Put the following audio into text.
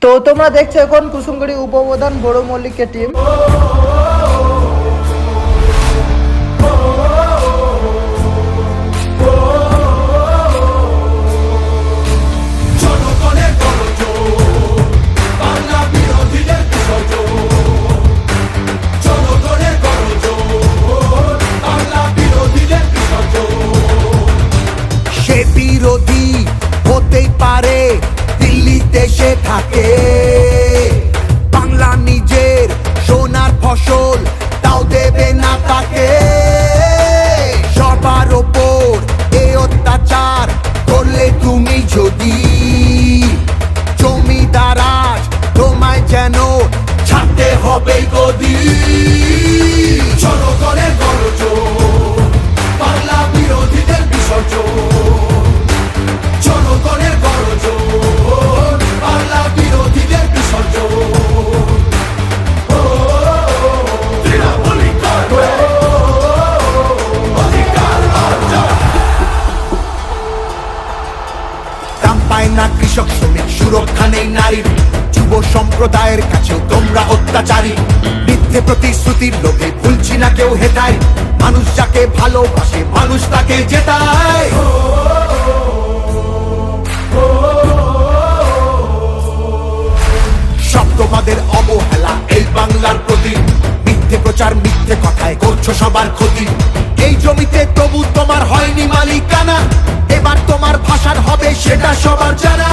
তো তোমরা দেখছো এখন কুসুমগুড়ি উপপ্রধান বড় মল্লিকের টিম। সে বিরোধী হতেই পারে, দিল্লিতে সে থাকে, বাংলা নিজের সোনার ফসল তাও দেবে না তাকে। সবার ওপর এ অত্যাচার করলে তুমি যদি, জমিদার আজ তোমায় যেন ছাড়তে হবে গদি। জনগণের গর্জন, বাংলা বিরোধীদের বিসর্জন। জনগণের গর্জন, বাংলা বিরোধীদের বিসর্জন। দাম পায় না কৃষক শ্রমিক, সুরক্ষা নেই নারীর, যুব সম্প্রদায়ের কাছেও তোমরা অত্যাচারী। মিথ্যে প্রতিশ্রুতির লোভে ভুলছি না কেউ হেতায়, মানুষ যাকে ভালোবাসে মানুষ তাকে জেতায়। সব তোমাদের অবহেলা এই বাংলার প্রতি, মিথ্যে প্রচার মিথ্যে কথায় করছো সবার ক্ষতি। এই জমিতে তবু তোমার হয়নি মালিকানা, এবার তোমার ভাষার হবে সেটা সবার জানা।